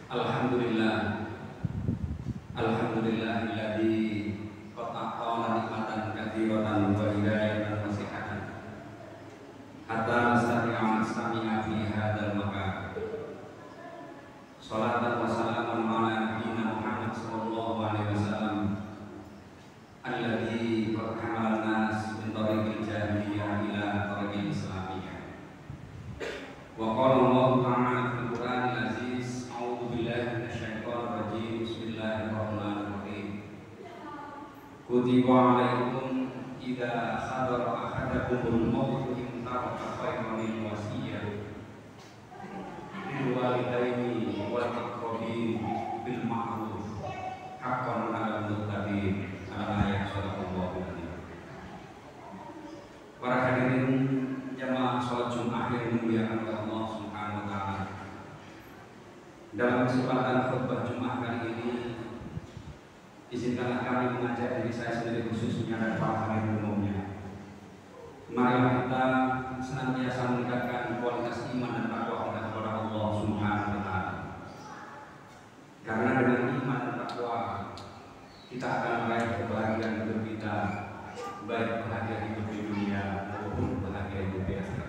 Alhamdulillah, alhamdulillahilladzi qad a'tana nikmatan katsiratan wa hidayatan wasihatan hatta nastati'a nastami'a fi hadzal makan. Shalatan wa salamun ala nabiyyina Muhammad sallallahu alaihi wasallam alladzi qad hamala an-nas min tariqil jahiliyah ila tariqil islamiyah. Wa qala Allah ta'ala fil Qur'anil aziz, a'udzu billahi minasyaitonir rajim, bismillahirrahmanirrahim. Kutiba 'alaikum idza hadara ahadakumul maut in taraka khairan lil wasiyah lil walidaini wal aqrabin bil ma'ruf haqqan 'alal muttaqin. Al-ayat surah Al-Baqarah. Para hadirin jamaah salat Jumat yang dimuliakan oleh Allah Subhanahu wa taala. Dalam kesempatan khutbah Jumat kali ini, izinkanlah kami mengajak diri saya sendiri khususnya dan para hadirin umumnya. Marilah kita senantiasa meningkatkan kualitas iman dan takwa kita kepada Allah Subhanahu wa taala. Karena dengan iman dan takwa kita akan meraih kebahagiaan hidup kita, baik bahagia hidup di dunia maupun bahagia hidup di akhirat.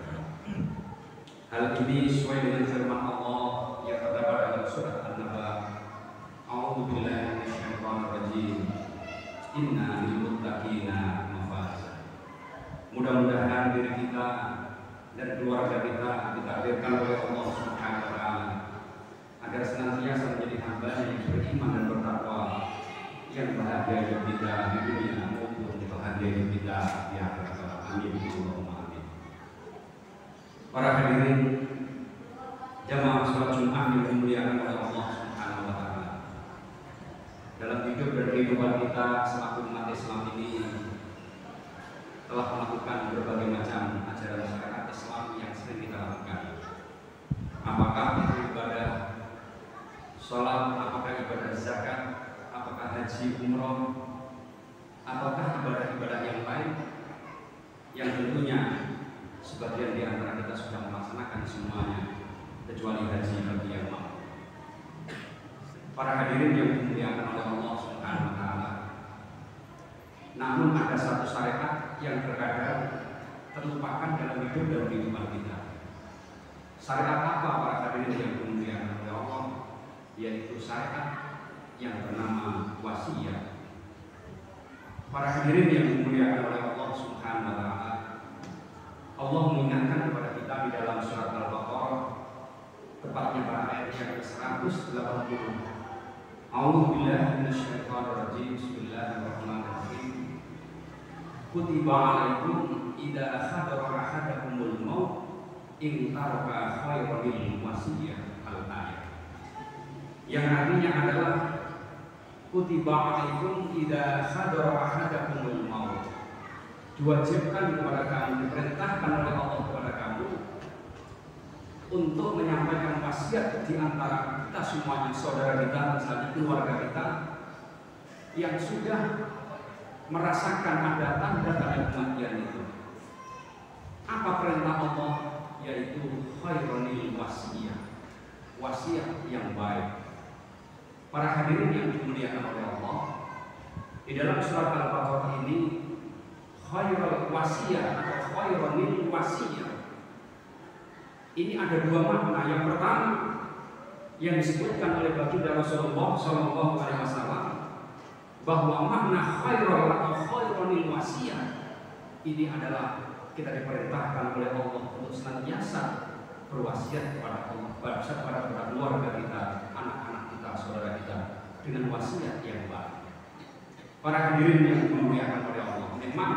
Hal ini sesuai dengan firman Allah yang terdapat dalam surat An-Naba, a'udzu billahi minasyaitonir rajim, inna lil muttaqina mafaza. Mudah-mudahan diri kita dan keluarga kita ditakdirkan oleh Allah Subhanahu wa taala agar senantiasa menjadi hamba yang beriman dan bertakwa, yang bahagia hidup kita di dunia maupun bahagia hidup kita di akhirat. Amin. Allahumma amin. Para hadirin jamaah sholat Jumat yang dimuliakan oleh Allah Subhanahu wa taala. Dalam hidup dan kehidupan kita selaku umat Islam ini telah melakukan berbagai macam ajaran syariat Islam yang sering kita lakukan. Apakah itu ibadah sholat, apakah ibadah zakat, apakah haji umroh, apakah ibadah-ibadah yang lain yang tentunya sebagian di antara kita sudah melaksanakan semuanya kecuali haji bagi yang mau. Para hadirin yang dimuliakan oleh Allah Subhanahu wa taala. Namun ada satu syariat yang terkadang terlupakan dalam hidup dan kehidupan kita. Syariat apa para hadirin yang dimuliakan oleh Allah? Yaitu syariat yang bernama wasiat. Para hadirin yang dimuliakan oleh Allah Subhanahu wa taala. Allah mengingatkan kepada kita di dalam surat Al-Baqarah, tepatnya pada ayat yang ke-180. A'udzu billahi minasyaitonir rajim. Bismillahirrahmanirrahim. Kutiba 'alaikum idza hadara ahadakumul maut in taraka khairan lil wasiyah al-ayat. Yang artinya adalah kutiba 'alaikum idza hadara ahadakumul maut. Diwajibkan kepada kamu, diperintahkan oleh Allah kepada kamu untuk menyampaikan wasiat di antara kita semuanya, saudara kita, misalnya keluarga kita yang sudah merasakan ada tanda-tanda kematian itu. Apa perintah Allah? Yaitu khairunil wasiyah, wasiat yang baik. Para hadirin yang dimuliakan oleh Allah, di dalam surat Al-Baqarah ini khairul wasiyah atau khairunil wasiyah ini ada dua makna. Yang pertama yang disebutkan oleh baginda Rasulullah Shallallahu Alaihi Wasallam bahwa makna khairul atau khairunil wasiyah ini adalah kita diperintahkan oleh Allah untuk senantiasa berwasiat kepada Allah, kepada keluarga kita, anak-anak kita, saudara kita dengan wasiat yang baik. Para hadirin yang dimuliakan oleh Allah, memang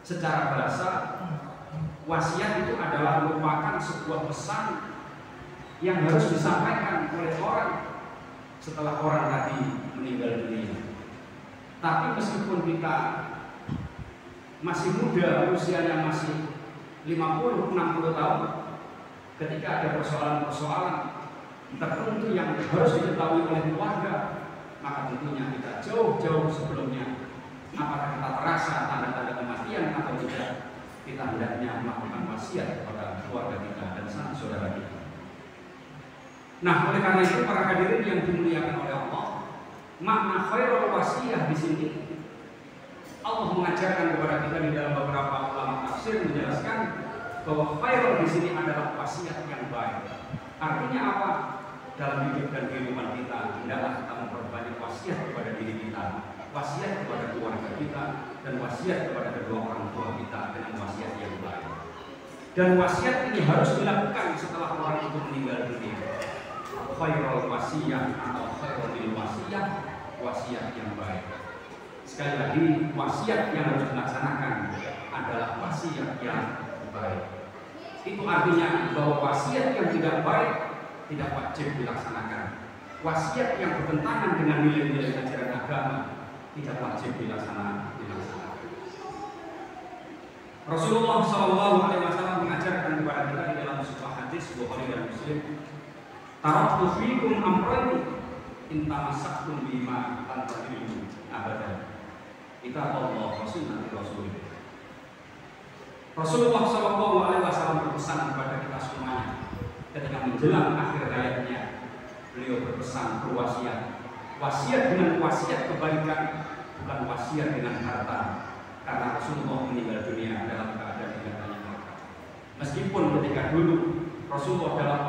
secara bahasa wasiat itu adalah merupakan sebuah pesan yang harus disampaikan oleh orang setelah orang tadi meninggal dunia. Tapi meskipun kita masih muda, usianya masih 50-60 tahun, ketika ada persoalan-persoalan tertentu yang harus diketahui oleh keluarga, maka tentunya kita jauh-jauh sebelumnya, apakah kita terasa tanda-tanda kematian atau tidak, kita hendaknya melakukan wasiat kepada keluarga kita dan sanak saudara kita. Nah, oleh karena itu para hadirin yang dimuliakan oleh Allah, makna khairul wasiyah di sini Allah mengajarkan kepada kita di dalam beberapa ulama tafsir menjelaskan bahwa khairul di sini adalah wasiat yang baik. Artinya apa? Dalam hidup dan kehidupan kita hendaklah kita memperbanyak wasiat kepada diri kita, wasiat kepada keluarga kita, dan wasiat kepada kedua orang tua kita dengan wasiat yang baik. Dan wasiat ini harus dilakukan setelah orang itu meninggal dunia. Khairul wasiyah atau khairul wasiyah, wasiat yang baik. Sekali lagi, wasiat yang harus dilaksanakan adalah wasiat yang baik. Itu artinya bahwa wasiat yang tidak baik tidak wajib dilaksanakan. Wasiat yang bertentangan dengan nilai-nilai ajaran agama tidak wajib dilaksanakan. Rasulullah SAW mengajarkan kepada kita di dalam sebuah hadis Bukhari dan Muslim, taraktu fiikum amrayni in tamassaktum bima lan tadillu abadan. Kitab Allah wa sunnah Rasul. Rasulullah SAW berpesan kepada kita semuanya ketika menjelang akhir hayatnya. Beliau berpesan berwasiat, wasiat dengan wasiat kebaikan, bukan wasiat dengan harta. Karena Rasulullah meninggal dunia dalam keadaan tidak banyak harta. Meskipun ketika dulu Rasulullah dalam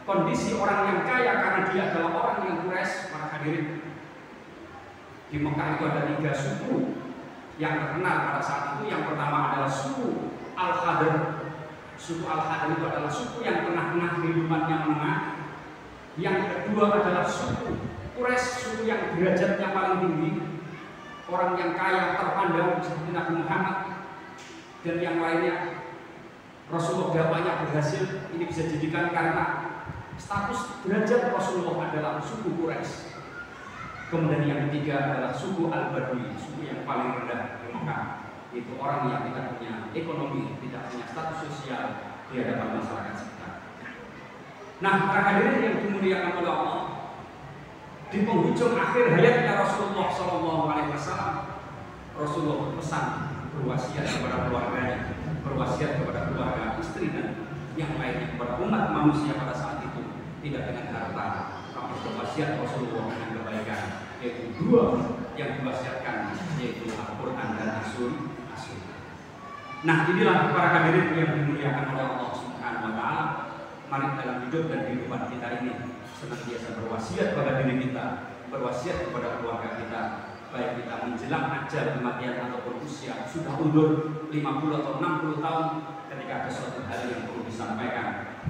kondisi orang yang kaya karena dia adalah orang yang Quraisy, para hadirin. Di Mekah itu ada 3 suku yang terkenal pada saat itu. Yang pertama adalah suku Al-Khadr. Suku Al-Khadr itu adalah suku yang tengah-tengah kehidupannya menengah. Yang kedua adalah suku Quraisy, suku yang derajatnya paling tinggi, orang yang kaya terpandang seperti Nabi Muhammad dan yang lainnya. Rasulullah dakwahnya berhasil, ini bisa dijadikan karena status derajat Rasulullah adalah suku Quraisy. Kemudian yang ketiga adalah suku Al-Badui, suku yang paling rendah di Mekah. Itu orang yang tidak punya ekonomi, tidak punya status sosial di hadapan masyarakat sekitar. Nah, para hadirin yang dimuliakan oleh Allah, di penghujung akhir hayatnya Rasulullah SAW, Rasulullah berpesan, berwasiat kepada keluarganya, berwasiat kepada keluarga, istri dan yang lainnya, kepada umat manusia pada saat itu, tidak dengan harta, tapi berwasiat Rasulullah dengan kebaikan, yaitu dua yang diwasiatkan, yaitu Al-Quran dan As-Sunnah. Nah, inilah para hadirin yang dimuliakan oleh Allah Subhanahu wa Ta'ala. Mari dalam hidup dan kehidupan kita ini senantiasa berwasiat pada diri kita, berwasiat kepada keluarga kita, baik kita menjelang ajal kematian ataupun usia sudah undur 50 atau 60 tahun, ketika ada suatu hal yang perlu disampaikan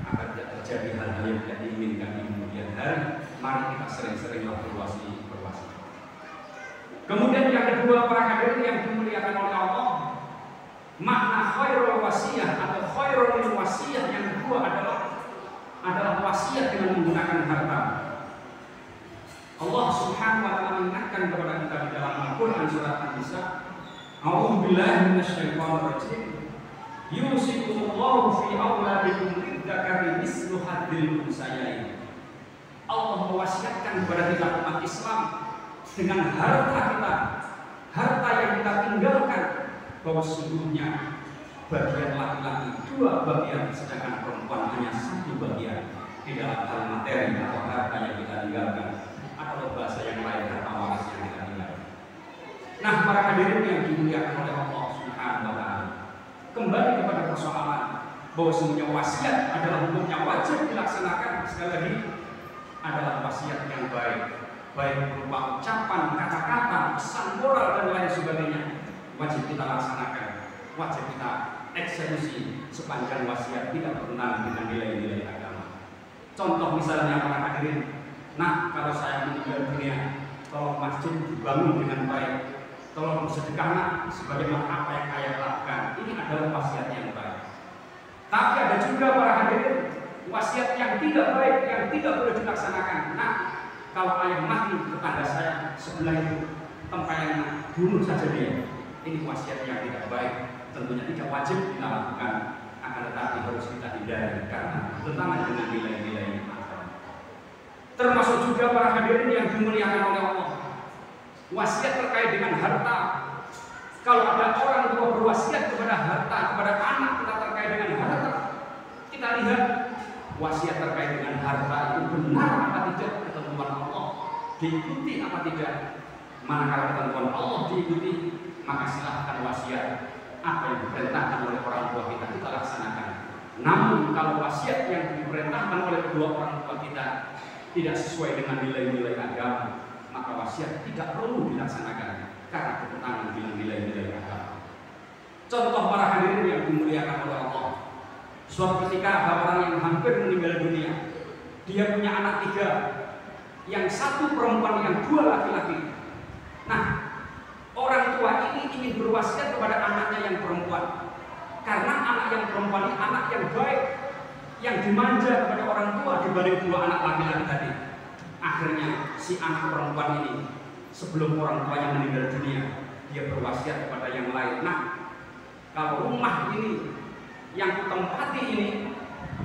agar tidak terjadi hal-hal yang tidak diinginkan di kemudian hari, mari kita sering-seringlah berwasiat. Kemudian yang kedua, para hadirin yang dimuliakan oleh Allah, makna khairul wasiyah atau khairul wasiyah yang kedua adalah wasiat dengan menggunakan harta. Allah Subhanahu wa Ta'ala mengingatkan kepada kita di dalam Al-Quran surat An-Nisa, A'udzubillahi minasyaitonir rajim, yusikumullahu fi auladikum lidzakari mislu hadzil unsayain. Allah mewasiatkan kepada kita umat Islam dengan harta kita, harta yang kita tinggalkan, bahwa sesungguhnya bagian laki-laki dua bagian, sedangkan perempuan hanya satu bagian di dalam hal materi atau harta yang kita tinggalkan, atau bahasa yang lain harta waris yang kita tinggalkan. Nah, para hadirin yang dimuliakan oleh Allah Subhanahu wa Ta'ala, kembali kepada persoalan bahwa semuanya wasiat adalah hukumnya wajib dilaksanakan. Sekali lagi, adalah wasiat yang baik berupa ucapan, kata-kata, pesan moral dan lain sebagainya, wajib kita laksanakan, wajib kita eksekusi sepanjang wasiat tidak bertentangan dengan nilai-nilai agama. Contoh misalnya para hadirin, nah kalau saya meninggal dunia, tolong masjid dibangun dengan baik, tolong bersedekah sebagaimana apa yang saya lakukan. Ini adalah wasiat yang baik. Tapi ada juga para hadirin wasiat yang tidak baik, yang tidak boleh dilaksanakan. Nah, kalau ayah mati, tetangga saya sebelah itu tempeleng, bunuh saja dia. Ini wasiat yang tidak baik, tentunya tidak wajib kita lakukan, akan tetapi harus kita hindari karena bertentangan dengan nilai-nilai agama. Termasuk juga para hadirin yang dimuliakan oleh Allah, wasiat terkait dengan harta. Kalau ada orang tua berwasiat kepada harta, kepada anak kita terkait dengan harta, kita lihat wasiat terkait dengan harta itu benar apa tidak, ketentuan Allah diikuti apa tidak. Manakala ketentuan Allah diikuti, maka silahkan wasiat apa yang diperintahkan oleh orang tua kita laksanakan. Namun kalau wasiat yang diperintahkan oleh kedua orang tua kita tidak sesuai dengan nilai-nilai agama, maka wasiat tidak perlu dilaksanakan karena bertentangan dengan nilai-nilai agama. Contoh para hadirin yang dimuliakan oleh Allah, suatu ketika ada orang yang hampir meninggal dunia, dia punya anak 3, yang 1 perempuan, yang 2 laki-laki. Nah, orang tua ini ingin berwasiat kepada anaknya yang perempuan, karena anak yang perempuan ini anak yang baik, yang dimanja kepada orang tua dibanding 2 anak laki-laki tadi. Akhirnya si anak perempuan ini sebelum orang tuanya meninggal dunia, dia berwasiat kepada yang lain. Nah, kalau rumah ini yang kutempati ini,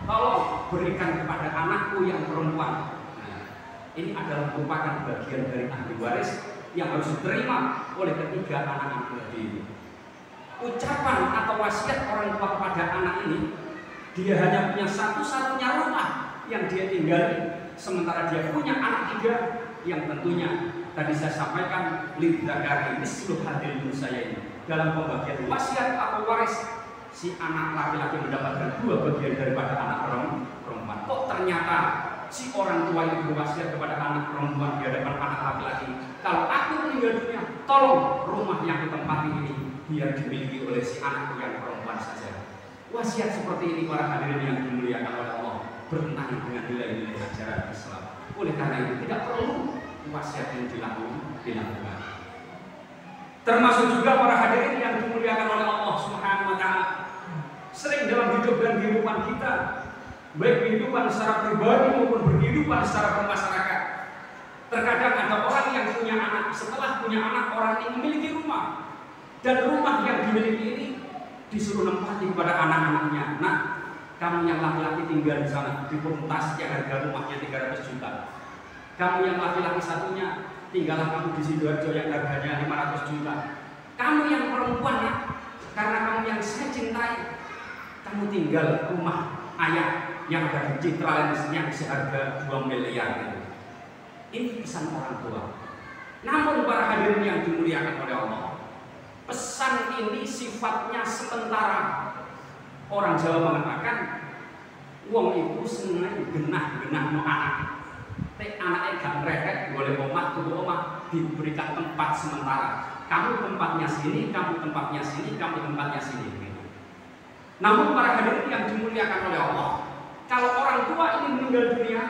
tolong berikan kepada anakku yang perempuan. Nah, ini adalah merupakan bagian dari ahli waris yang harus diterima oleh ketiga anak ini. Ucapan atau wasiat orang tua kepada anak ini, dia hanya punya satu-satunya rumah yang dia tinggali, sementara dia punya anak 3 yang tentunya tadi saya sampaikan lidzakari mislu hadzil unsayain. Dalam pembagian wasiat atau waris, si anak laki-laki mendapatkan 2 bagian daripada anak perempuan. Kok ternyata si orang tua itu berwasiat kepada anak perempuan di hadapan anak laki-laki, kalau aku meninggal dunia, tolong rumah yang ditempati ini biar dimiliki oleh si anakku yang perempuan saja. Wasiat seperti ini para hadirin yang dimuliakan oleh Allah bertentangan dengan nilai-nilai ajaran Islam. Oleh karena itu tidak perlu wasiat yang dilakukan. Termasuk juga para hadirin yang dimuliakan oleh Allah Subhanahu wa Ta'ala, sering dalam hidup dan baik kehidupan secara pribadi maupun berkehidupan secara bermasyarakat. Terkadang ada orang yang punya anak, setelah punya anak orang ini memiliki rumah, dan rumah yang dimiliki ini disuruh nempati kepada anak-anaknya. Nah, kamu yang laki-laki tinggal di sana, dipuntas yang harga rumahnya 300 juta. Kamu yang laki-laki satunya, tinggallah kamu di Sidoarjo yang harganya 500 juta. Kamu yang perempuan, ya, karena kamu yang saya cintai, kamu tinggal rumah ayah yang ada di Citra yang seharga 2 miliar itu. Ini pesan orang tua. Namun para hadirin yang dimuliakan oleh Allah, pesan ini sifatnya sementara. Orang Jawa mengatakan, wong itu seneng genah-genah no anak. Anaknya gak mereket, boleh omah, tubuh omah, diberikan tempat sementara. Kamu tempatnya sini, kamu tempatnya sini, kamu tempatnya sini. Namun para hadirin yang dimuliakan oleh Allah, kalau orang tua ini meninggal dunia,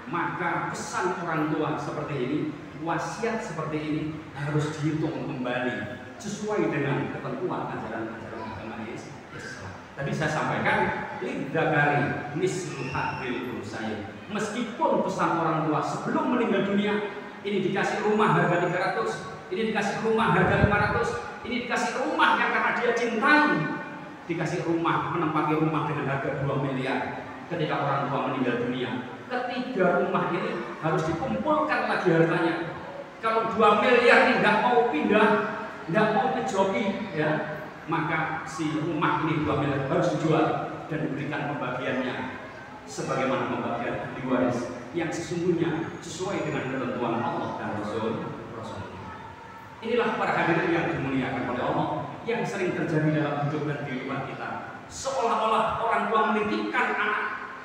maka pesan orang tua seperti ini, wasiat seperti ini harus dihitung kembali sesuai dengan ketentuan ajaran-ajaran agama Islam. Tadi saya sampaikan, lidzakari mislu hadzil unsayain. Meskipun pesan orang tua sebelum meninggal dunia, ini dikasih rumah harga 300, ini dikasih rumah harga 500, ini dikasih rumah yang karena dia cintai, dikasih rumah, menempati rumah dengan harga 2 miliar. Ketika orang tua meninggal dunia, ketiga rumah ini harus dikumpulkan lagi harganya. Kalau 2 miliar ini nggak mau pindah, nggak mau ngejoki, ya, maka si rumah ini 2 miliar harus dijual dan diberikan pembagiannya sebagaimana pembagian ahli waris yang sesungguhnya sesuai dengan ketentuan Allah dan Rasul. Inilah para hadirin yang dimuliakan oleh Allah yang sering terjadi dalam hidup dan kehidupan kita. Seolah-olah orang tua menitipkan anak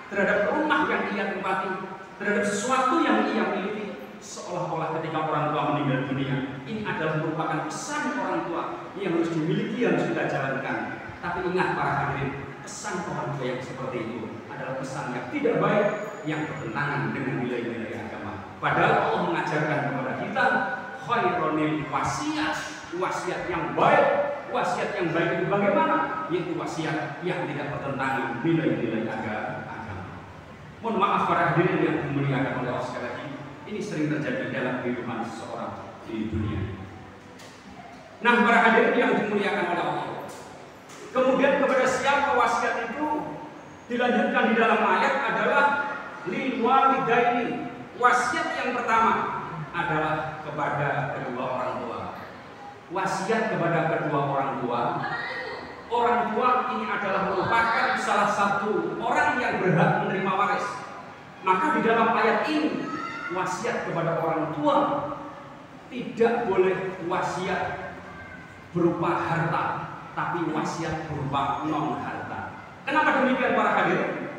terhadap rumah yang ia tempati, terhadap sesuatu yang ia miliki, seolah-olah ketika orang tua meninggal dunia, ini adalah merupakan pesan orang tua yang harus dimiliki, yang harus kita jalankan. Tapi ingat para hadirin, pesan orang tua yang seperti itu adalah pesan yang tidak baik, yang bertentangan dengan nilai-nilai agama. Padahal Allah mengajarkan kepada kita khairunil wasiat, wasiat yang baik. Wasiat yang baik itu bagaimana? Yaitu wasiat yang tidak bertentangan nilai-nilai agama. Mohon maaf para hadirin yang dimuliakan oleh Allah sekali lagi, ini sering terjadi dalam kehidupan seseorang di dunia. Nah, para hadirin yang dimuliakan oleh Allah, kemudian kepada siapa wasiat itu dilanjutkan di dalam ayat adalah lil walidaini. Wasiat yang pertama adalah kepada kedua orang tua. Wasiat kepada kedua orang tua. Orang tua ini adalah merupakan salah satu orang yang berhak menerima waris. Maka di dalam ayat ini wasiat kepada orang tua tidak boleh wasiat berupa harta, tapi wasiat berupa non harta. Kenapa demikian para hadirin?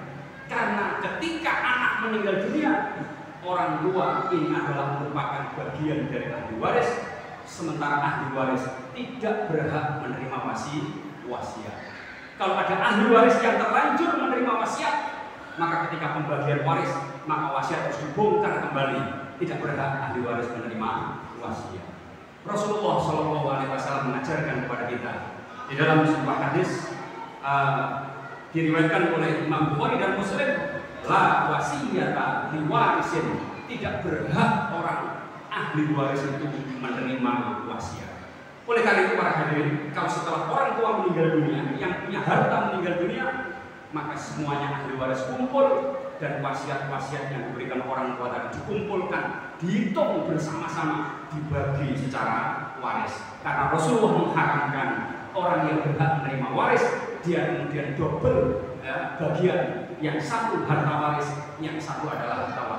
Karena ketika anak meninggal dunia, orang tua ini adalah merupakan bagian dari ahli waris, sementara ahli waris tidak berhak menerima wasiat. Kalau ada ahli waris yang terlanjur menerima wasiat, maka ketika pembagian waris, maka wasiat harus dibongkar kembali. Tidak berhak ahli waris menerima wasiat. Rasulullah SAW mengajarkan kepada kita di dalam sebuah hadis diriwayatkan oleh Imam Bukhari dan Muslim, la wasiyata liwarisin, tidak berhak orang ahli waris itu menerima wasiat. Oleh karena itu para hadirin, kalau setelah orang tua meninggal dunia, yang punya harta meninggal dunia, maka semuanya ahli waris kumpul dan wasiat-wasiat yang diberikan orang tua tadi dikumpulkan, dihitung bersama-sama, dibagi secara waris. Karena Rasulullah mengharamkan orang yang berhak menerima waris, dia kemudian double bagian, yang satu harta waris, yang satu adalah harta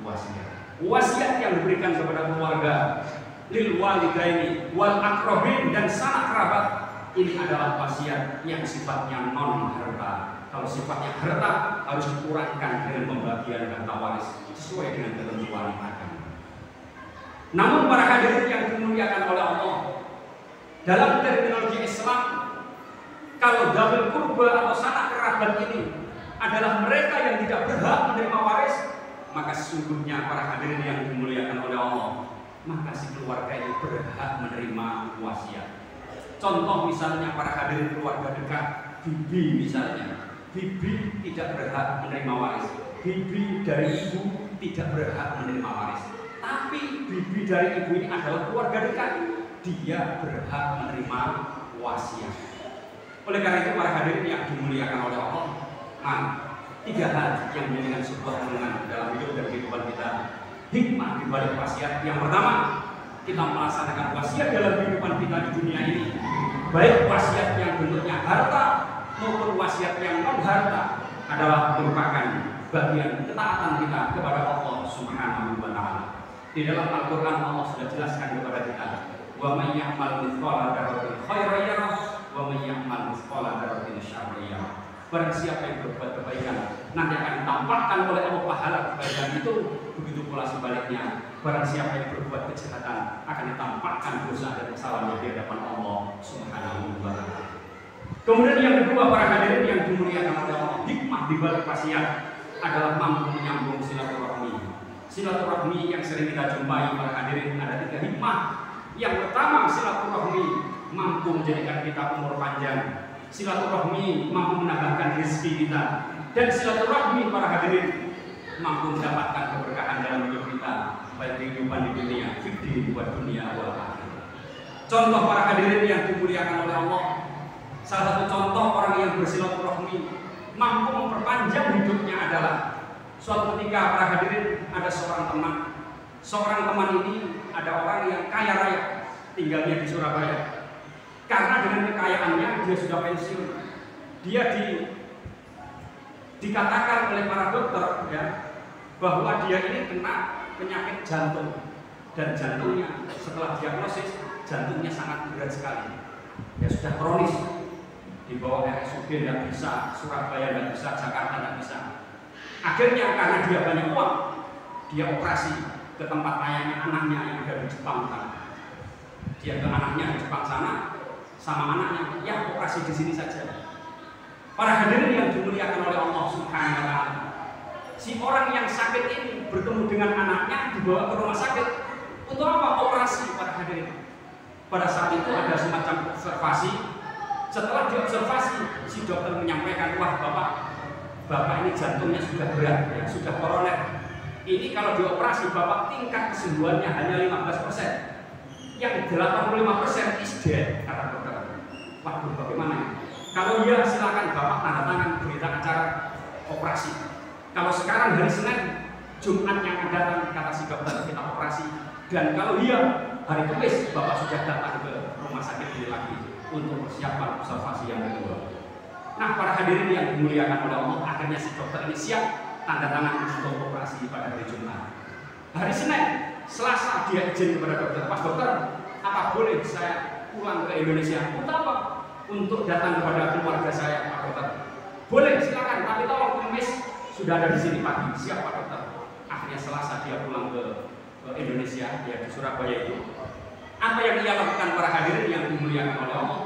wasiat. Wasiat yang diberikan kepada keluarga, lil walidaini wal aqrabin, dan sanak kerabat, ini adalah wasiat yang sifatnya non harta. Kalau sifatnya harta harus dikurangkan dengan pembagian harta waris sesuai dengan ketentuan agama. Namun para hadirin yang dimuliakan oleh Allah, dalam terminologi Islam, kalau dzawil qurba atau sanak kerabat ini adalah mereka yang tidak berhak menerima waris, maka sesungguhnya para hadirin yang dimuliakan oleh Allah, maka si keluarga ini berhak menerima wasiat. Contoh misalnya para hadirin keluarga dekat, bibi misalnya, bibi tidak berhak menerima waris. Bibi dari ibu tidak berhak menerima waris. Tapi bibi dari ibu ini adalah keluarga dekat. Dia berhak menerima wasiat. Oleh karena itu para hadirin yang dimuliakan oleh Allah, tiga hal yang menjadikan sebuah renungan dalam hidup dan kehidupan kita. Hikmah di balik wasiat. Yang pertama, kita melaksanakan wasiat dalam kehidupan kita di dunia ini. Baik wasiat yang bentuknya harta maupun wasiat yang non harta adalah merupakan bagian ketaatan kita kepada Allah Subhanahu wa Ta'ala. Di dalam Al-Quran Allah sudah jelaskan kepada kita, wa may ya'mal mithqala dzarratin khairan yarah wa may ya'mal mithqala dzarratin syarran yarah. Barang siapa yang berbuat kebaikan nanti akan ditampakkan oleh Allah pahala kebaikan itu, begitu pula sebaliknya. Barang siapa yang berbuat kejahatan akan ditampakkan dosa dan kesalahan di hadapan Allah Subhanahu wa Ta'ala. Kemudian yang kedua para hadirin yang dimuliakan oleh Allah, hikmah di balik wasiat adalah mampu menyambung silaturahmi. Silaturahmi yang sering kita jumpai para hadirin ada tiga hikmah. Yang pertama, silaturahmi mampu menjadikan kita umur panjang. Silaturahmi mampu menambahkan rezeki kita. Dan silaturahmi para hadirin mampu mendapatkan keberkahan dalam hidup kita, baik kehidupan di dunia, fikih buat dunia wal akhirah. Contoh para hadirin yang dimuliakan oleh Allah, salah satu contoh orang yang bersilaturahmi mampu memperpanjang hidupnya adalah suatu ketika para hadirin ada seorang teman. Seorang teman ini ada orang yang kaya raya, tinggalnya di Surabaya. Karena dengan kekayaannya dia sudah pensiun. Dia dikatakan oleh para dokter ya, bahwa dia ini kena penyakit jantung. Dan jantungnya setelah diagnosis jantungnya sangat berat sekali. Ya sudah kronis. Dibawa RSUD tidak bisa, Surabaya tidak bisa, Jakarta tidak bisa. Akhirnya karena dia banyak uang, dia operasi ke tempat ayahnya anaknya yang ada di Jepang sana. Dia ke anaknya di Jepang sana, sama anaknya, ya operasi di sini saja. Para hadirin yang dimuliakan oleh Allah Subhanahu wa Ta'ala, si orang yang sakit ini bertemu dengan anaknya dibawa ke rumah sakit untuk apa? Operasi para hadirin. Pada saat itu ada semacam observasi. Setelah diobservasi, si dokter menyampaikan, wah bapak ini jantungnya sudah berat, ya, sudah koroner. Ini kalau dioperasi bapak tingkat kesembuhannya hanya 15%. Yang 85% is dead, kata dokter. Waduh, bagaimana? Kalau iya silakan bapak tanda tangan berita acara operasi. Kalau sekarang hari Senin, Jumat yang akan datang, kata si dokter, kita operasi. Dan kalau iya hari Kamis bapak sudah datang ke rumah sakit ini lagi untuk persiapan observasi yang kedua. Nah, para hadirin yang dimuliakan oleh Allah, akhirnya si dokter ini siap tanda tangan untuk operasi pada hari Jumat. Hari Senin, Selasa dia izin kepada dokter, Pak dokter, apa boleh saya pulang ke Indonesia? Untuk apa? Untuk datang kepada keluarga saya, Pak dokter. Boleh, silakan. Tapi tolong Kamis sudah ada di sini pagi. Siap, Pak dokter. Akhirnya Selasa dia pulang ke Indonesia, dia di Surabaya itu. Apa yang ia lakukan para hadirin yang dimuliakan oleh Allah?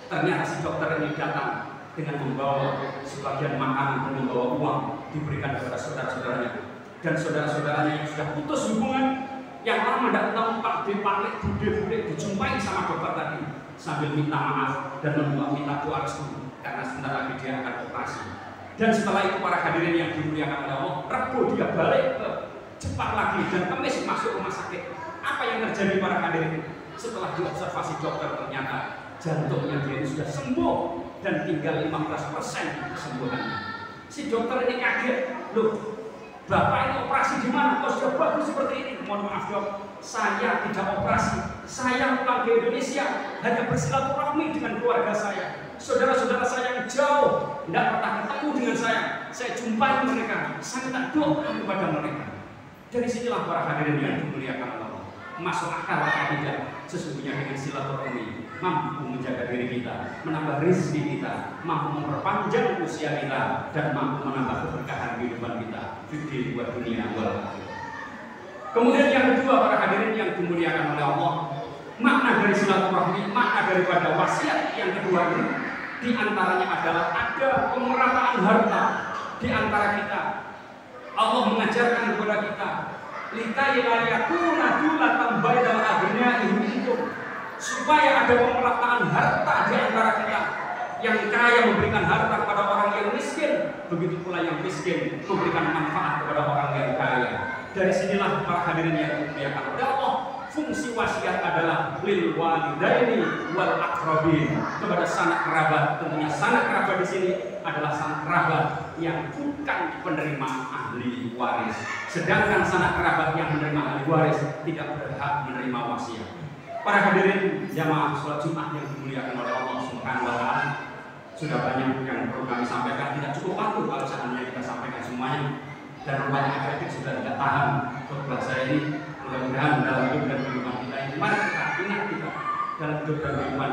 Ternyata si dokter ini datang dengan membawa sebagian makanan dan membawa uang diberikan kepada saudara-saudaranya. Dan saudara-saudaranya yang sudah putus hubungan, yang lama tidak tahu Pak Bude dijumpai sama dokter tadi sambil minta maaf dan minta doa restu karena sebentar lagi dia akan operasi. Dan setelah itu para hadirin yang dimuliakan oleh Allah, Rabu dia balik ke Jepang lagi dan Kamis masuk rumah sakit. Apa yang terjadi para hadirin? Setelah diobservasi dokter ternyata jantungnya dia ini sudah sembuh dan tinggal 15% kesembuhannya. Si dokter ini kaget, loh, bapak ini operasi di mana? Kok sudah bagus seperti ini? Mohon maaf dok, saya tidak operasi. Saya pulang ke Indonesia hanya bersilaturahmi dengan keluarga saya. Saudara-saudara saya yang jauh tidak pernah ketemu dengan saya jumpai mereka, saya minta doa kepada mereka. Dari sinilah para hadirin yang dimuliakan Allah, masuk akal atau tidak, sesungguhnya dengan silaturahmi mampu menjaga diri kita, menambah rezeki kita, mampu memperpanjang usia kita, dan mampu menambah keberkahan kehidupan kita, fikih buat dunia wal akhirah. Kemudian yang kedua para hadirin yang dimuliakan oleh Allah, makna dari silaturahmi, makna daripada wasiat yang kedua ini, diantaranya adalah ada pemerataan harta di antara kita. Allah mengajarkan kepada kita, likai la yakuna dulatan bainal aghniyai minkum, supaya ada pemerataan harta di antara kita. Yang kaya memberikan harta kepada orang yang miskin, begitu pula yang miskin memberikan manfaat kepada orang yang kaya. Dari sinilah para hadirin yang dimuliakan oleh Allah, fungsi wasiat adalah lil walidaini wal aqrabin, kepada sanak kerabat. Tentunya sanak kerabat di sini adalah sanak kerabat yang bukan penerima ahli waris. Sedangkan sanak kerabat yang menerima ahli waris tidak berhak menerima wasiat. Para hadirin jamaah sholat Jumat yang dimuliakan oleh Allah Subhanahu wa taala, sudah banyak yang perlu kami sampaikan, tidak cukup waktu kalau seandainya kita sampaikan semuanya. Dan rupanya akhirnya sudah tidak tahan khotbah saya ini. Mudah-mudahan dalam hidup dan kehidupan kita ini, mari kita ingat kita dalam hidup dan kehidupan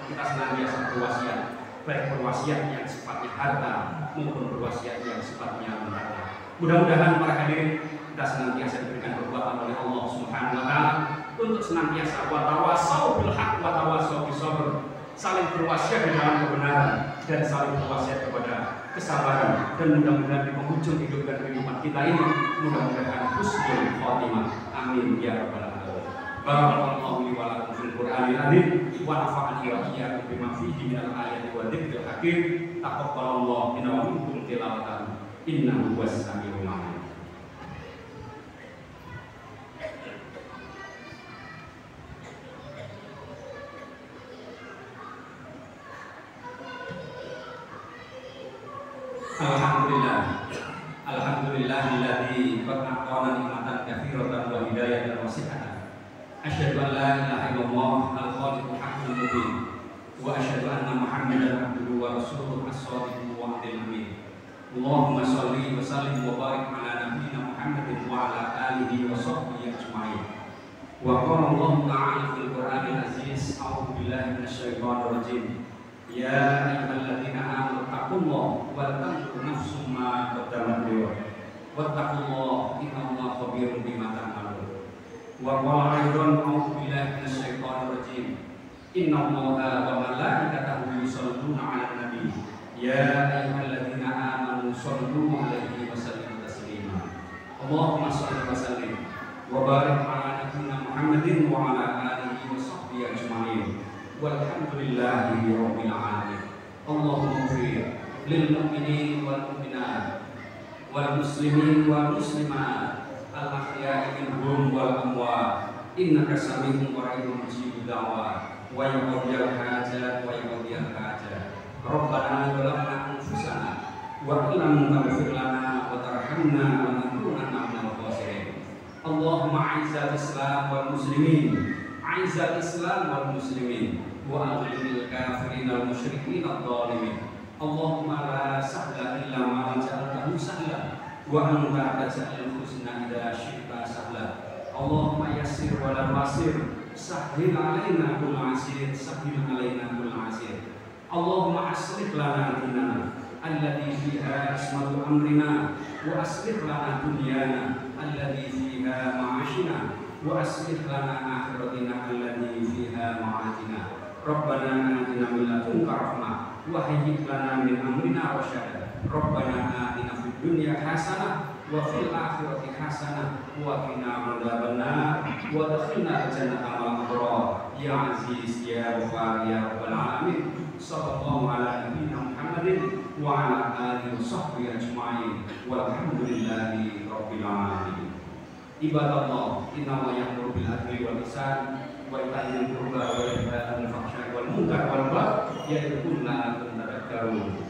kita senantiasa berwasiat, baik berwasiat yang sifatnya harta maupun berwasiat yang sifatnya harta. Mudah-mudahan para hadirin kita senantiasa diberikan kekuatan oleh Allah Subhanahu wa taala untuk senantiasa watawasau bil haq watawasau bis sabr, saling berwasiat di dalam kebenaran dan saling berwasiat kepada kesabaran. Dan mudah-mudahan di penghujung hidup dan kehidupan kita ini, mudah-mudahan husnul khotimah. Amin ya rabbal alamin. Barakallahu li wa lakum fil Qur'anil azim wa nafa'ani wa iyyakum bima fihi minal ayati wa dzikril hakim. Taqabbalallahu minna wa minkum tilawatan innahu huwas samiul alim. Alhamdulillahilladzi qad aqana nikmatan katsiratan wa hidayatan wasi'atan. Asyhadu an la ilaha illallah al-khaliqul haqqul mubin wa asyhadu anna Muhammadan abduhu wa rasuluhu as-shadiqul wa'dil amin. Allahumma shalli wa sallim wa barik ala nabiyyina Muhammadin wa ala alihi wa sahbihi ajma'in. Wa qala Allah ta'ala fil Qur'anil aziz, a'udzu billahi minasyaitonir rajim. Ya ayyuhalladzina amanu taqullaha wa tanzur nafsum ma qaddamat lighad wattaqullaha innallaha khabirun bima ta'malun. Wa qala aidan a'udzu billahi minasyaitonir rajim. Innallaha wa malaikatahu yusholluna 'alan nabi. Ya ayyuhalladzina amanu shollu 'alaihi wa sallimu taslima. Allahumma shalli wa sallim wa barik 'ala nabiyyina Muhammadin wa 'ala alihi wa sahbihi ajma'in. Walhamdulillahi rabbil alamin. Allahumma ighfir lil mu'minin wal mu'minat wal muslimin wal muslimat al ahya'i minhum wal amwat innaka sami'un qaribun mujibud da'wat wa yaqdiyal hajat wa yaqdiyal hajat. Rabbana zalamna anfusana wa illam taghfir lana wa tarhamna lanakunanna minal khasirin. Allahumma a'izzal islam wal muslimin, a'izzal islam wal muslimin wa adhilil kafirin wal musyrikin adh-dhalimin. Allahumma la sahla illa ma ja'altahu sahla wa anta taj'alul husna idza syi'ta sahla. Allahumma yassir wa la tu'assir, sahhil 'alaina kull 'asir, sahhil 'alaina kull 'asir. Allahumma aslih lana dinana alladhi fiha ismatu amrina wa aslih lana dunyana alladhi fiha ma'ashina wa aslih lana akhiratina alladhi fiha ma'adina. Rabbana atina min ladunka rahmah wa hayyi lana min amrina rasyada. Rabbana atina fid dunya hasanah wa fil akhirati hasanah wa qina adzabannar wa adkhilna jannata ma'al abrar ya aziz ya ghafar ya rabbal alamin. Sallallahu ala nabiyyina Muhammadin wa ala alihi wa sahbihi ajma'in walhamdulillahi rabbil alamin. Ibadallah, innallaha ya'muru bil adli wal ihsan wa itaa'il qurba wa yanha 'anil fahsya'i wal munkar wal baghi ya'idzukum la'allakum tadhakkarun.